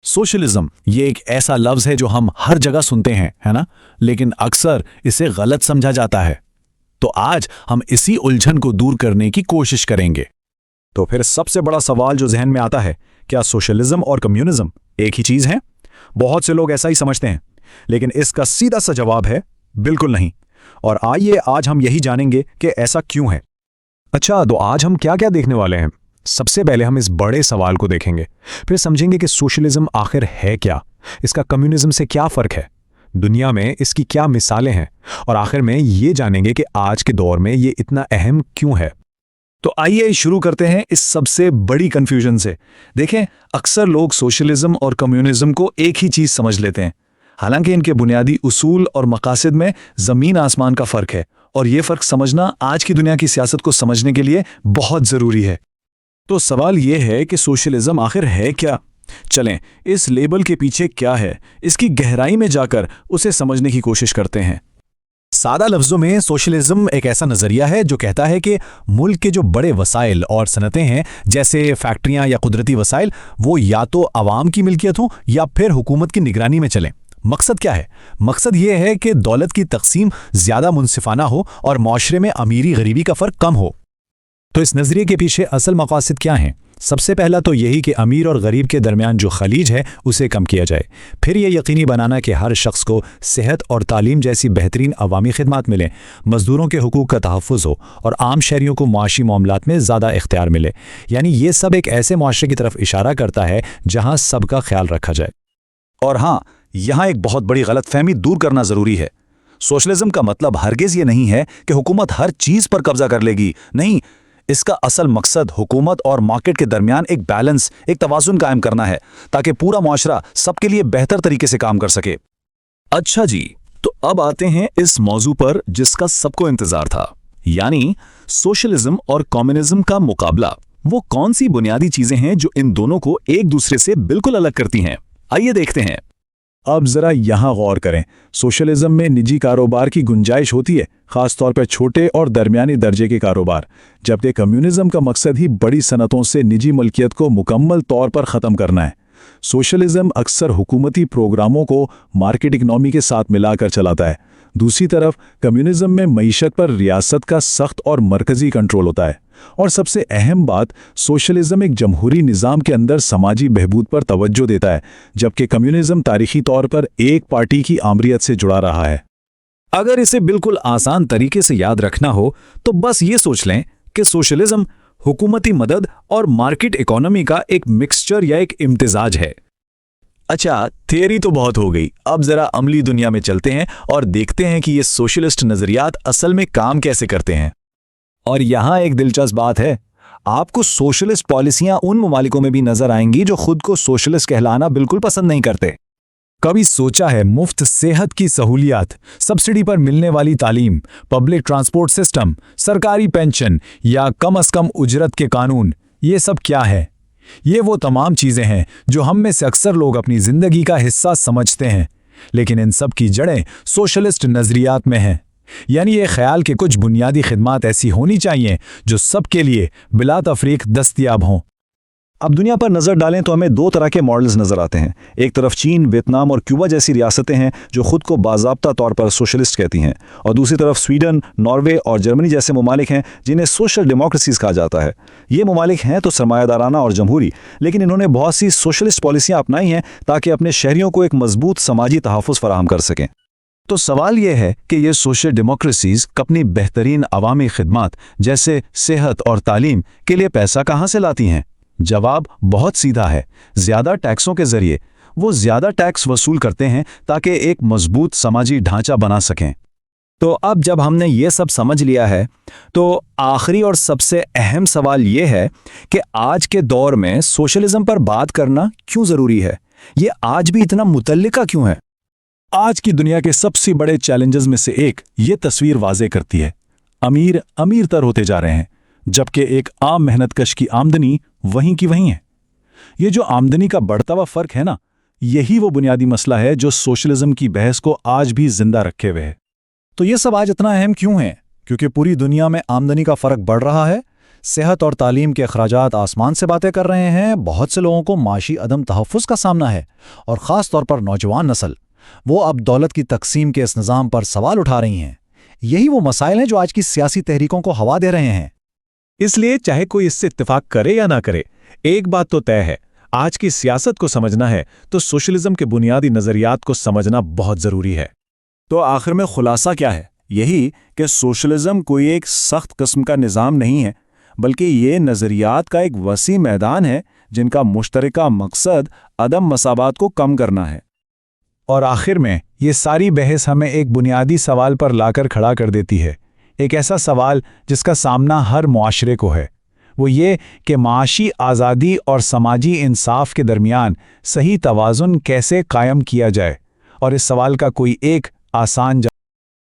Socialism ये एक ऐसा लफ्ज है जो हम हर जगह सुनते हैं, है ना? लेकिन अक्सर इसे गलत समझा जाता है। तो आज हम इसी उलझन को दूर करने की कोशिश करेंगे। तो फिर सबसे बड़ा सवाल जो जहन में आता है, क्या सोशलिज्म और कम्युनिज्म एक ही चीज है? बहुत से लोग ऐसा ही समझते हैं, लेकिन इसका सीधा सा जवाब है बिल्कुल नहीं। और आइए आज हम यही जानेंगे कि ऐसा क्यों है। अच्छा, तो आज हम क्या क्या देखने वाले हैं? सबसे पहले हम इस बड़े सवाल को देखेंगे, फिर समझेंगे कि सोशलिज्म आखिर है क्या, इसका कम्युनिज्म से क्या फर्क है, दुनिया में इसकी क्या मिसालें हैं, और आखिर में ये जानेंगे कि आज के दौर में ये इतना अहम क्यों है। तो आइए शुरू करते हैं इस सबसे बड़ी कंफ्यूजन से। देखें, अक्सर लोग सोशलिज्म और कम्युनिज्म को एक ही चीज समझ लेते हैं, हालांकि इनके बुनियादी उसूल और मकासद में जमीन आसमान का फर्क है, और ये फर्क समझना आज की दुनिया की सियासत को समझने के लिए बहुत जरूरी है। तो सवाल ये है कि सोशलिज्म आखिर है क्या? चलें, इस लेबल के पीछे क्या है, इसकी गहराई में जाकर उसे समझने की कोशिश करते हैं। सादा लफ्जों में सोशलिज्म एक ऐसा नजरिया है जो कहता है कि मुल्क के जो बड़े वसाइल और सनतें हैं, जैसे फैक्ट्रियां या कुदरती वसाइल, वो या तो आवाम की मिल्कियत हो या फिर हुकूमत की निगरानी में चलें। मकसद क्या है? मकसद ये है कि दौलत की तकसीम ज्यादा मुनसिफाना हो और माशरे में अमीरी गरीबी का फर्क कम हो। तो इस नजरिए के पीछे असल मकासद क्या हैं? सबसे पहला तो यही कि अमीर और गरीब के दरमियान जो खलीज है उसे कम किया जाए। फिर ये यकीनी बनाना कि हर शख्स को सेहत और तालीम जैसी बेहतरीन अवामी खिदमात मिलें, मजदूरों के हुकूक का तहफ़्फ़ुज़ हो और आम शहरियों को माशी मामलात में ज़्यादा इख्तियार मिले। यानी ये सब एक ऐसे माशरे की तरफ इशारा करता है जहाँ सबका ख्याल रखा जाए। और हाँ, यहाँ एक बहुत बड़ी गलतफहमी दूर करना ज़रूरी है। सोशलिज्म का मतलब हरगिज़ ये नहीं है कि हुकूमत हर चीज़ पर कब्जा कर लेगी। नहीं, इसका असल मकसद हुकूमत और मार्केट के दरमियान एक बैलेंस, एक तवाज़ुन कायम करना है, ताकि पूरा मुआशरा सबके लिए बेहतर तरीके से काम कर सके। अच्छा जी, तो अब आते हैं इस मौजू पर जिसका सबको इंतजार था, यानी सोशलिज्म और कम्युनिज्म का मुकाबला। वो कौन सी बुनियादी चीजें हैं जो इन दोनों को एक दूसरे से बिल्कुल अलग करती हैं? आइए देखते हैं। अब जरा यहाँ गौर करें। सोशलिज्म में निजी कारोबार की गुंजाइश होती है, खास तौर पर छोटे और दरमियानी दर्जे के कारोबार, जबकि कम्युनिज्म का मकसद ही बड़ी सनतों से निजी मलकियत को मुकम्मल तौर पर ख़त्म करना है। सोशलिज्म अक्सर हुकूमती प्रोग्रामों को मार्केट इकनॉमी के साथ मिलाकर चलाता है। दूसरी तरफ कम्युनिज्म में मईशत पर रियासत का सख्त और मरकजी कंट्रोल होता है। और सबसे अहम बात, सोशलिज्म एक जमहूरी निज़ाम के अंदर समाजी बहबूद पर तवज्जो देता है, जबकि कम्युनिज्म तारीखी तौर पर एक पार्टी की आमरीत से जुड़ा रहा है। अगर इसे बिल्कुल आसान तरीके से याद रखना हो तो बस ये सोच लें कि सोशलिज्म हुकूमती मदद और मार्केट इकोनॉमी का एक मिक्सचर या एक इम्तिजाज है। अच्छा, थियरी तो बहुत हो गई, अब जरा अमली दुनिया में चलते हैं और देखते हैं कि ये सोशलिस्ट नजरियात असल में काम कैसे करते हैं। और यहाँ एक दिलचस्प बात है, आपको सोशलिस्ट पॉलिसियां उन ममालिकों में भी नजर आएंगी जो खुद को सोशलिस्ट कहलाना बिल्कुल पसंद नहीं करते। कभी सोचा है मुफ्त सेहत की सहूलियात, सब्सिडी पर मिलने वाली तालीम, पब्लिक ट्रांसपोर्ट सिस्टम, सरकारी पेंशन या कम से कम उजरत के कानून, ये सब क्या है? ये वो तमाम चीजें हैं जो हम में से अक्सर लोग अपनी जिंदगी का हिस्सा समझते हैं, लेकिन इन सब की जड़ें सोशलिस्ट नजरियात में हैं। यानी ये ख्याल कि कुछ बुनियादी खिदमात ऐसी होनी चाहिए जो सबके लिए बिला तफरीक दस्तयाब हों। अब दुनिया पर नज़र डालें तो हमें दो तरह के मॉडल्स नज़र आते हैं। एक तरफ चीन, वियतनाम और क्यूबा जैसी रियासतें हैं जो खुद को बाज़ाब्ता तौर पर सोशलिस्ट कहती हैं, और दूसरी तरफ स्वीडन, नॉर्वे और जर्मनी जैसे ममालिक हैं जिन्हें सोशल डेमोक्रेसीज़ कहा जाता है। ये ममालिक हैं तो सरमायादाराना और जमहूरी, लेकिन इन्होंने बहुत सी सोशलिस्ट पॉलिसियाँ अपनाई हैं ताकि अपने शहरियों को एक मजबूत समाजी तहफ़्फ़ुज़ फराहम कर सकें। तो सवाल यह है कि ये सोशल डेमोक्रेसीज़ अपनी बेहतरीन अवामी खिदमात जैसे सेहत और तालीम के लिए पैसा कहाँ से लाती हैं? जवाब बहुत सीधा है, ज़्यादा टैक्सों के ज़रिए। वो ज़्यादा टैक्स वसूल करते हैं ताकि एक मजबूत समाजी ढांचा बना सकें। तो अब जब हमने ये सब समझ लिया है, तो आखिरी और सबसे अहम सवाल ये है कि आज के दौर में सोशलिज्म पर बात करना क्यों ज़रूरी है? ये आज भी इतना मुतल्लिका क्यों है? आज की दुनिया के सबसे बड़े चैलेंजेस में से एक ये तस्वीर वाज़े करती है। अमीर अमीर तर होते जा रहे हैं, जबकि एक आम मेहनतकश की आमदनी वहीं की वहीं है। ये जो आमदनी का बढ़ता हुआ फर्क है ना, यही वो बुनियादी मसला है जो सोशलिज्म की बहस को आज भी जिंदा रखे हुए है। तो ये सब आज इतना अहम क्यों है? क्योंकि पूरी दुनिया में आमदनी का फर्क बढ़ रहा है, صحت اور تعلیم کے اخراجات آسمان سے باتیں کر رہے ہیں، بہت سے لوگوں کو معاشی عدم تحفظ کا سامنا ہے، اور خاص طور پر نوجوان نسل، وہ اب دولت کی تقسیم کے اس نظام پر سوال اٹھا رہی ہیں۔ یہی وہ مسائل ہیں جو آج کی سیاسی تحریکوں کو ہوا دے رہے ہیں۔ اس لیے چاہے کوئی اس سے اتفاق کرے یا نہ کرے، ایک بات تو طے ہے، آج کی سیاست کو سمجھنا ہے تو سوشلزم کے بنیادی نظریات کو سمجھنا بہت ضروری ہے۔ تو آخر میں خلاصہ کیا ہے؟ یہی کہ سوشلزم کوئی ایک سخت قسم کا نظام نہیں ہے، بلکہ یہ نظریات کا ایک وسیع میدان ہے جن کا مشترکہ مقصد عدم مساوات کو کم کرنا ہے۔ اور آخر میں یہ ساری بحث ہمیں ایک بنیادی سوال پر لا کر کھڑا کر دیتی ہے، ایک ایسا سوال جس کا سامنا ہر معاشرے کو ہے، وہ یہ کہ معاشی آزادی اور سماجی انصاف کے درمیان صحیح توازن کیسے قائم کیا جائے، اور اس سوال کا کوئی ایک آسان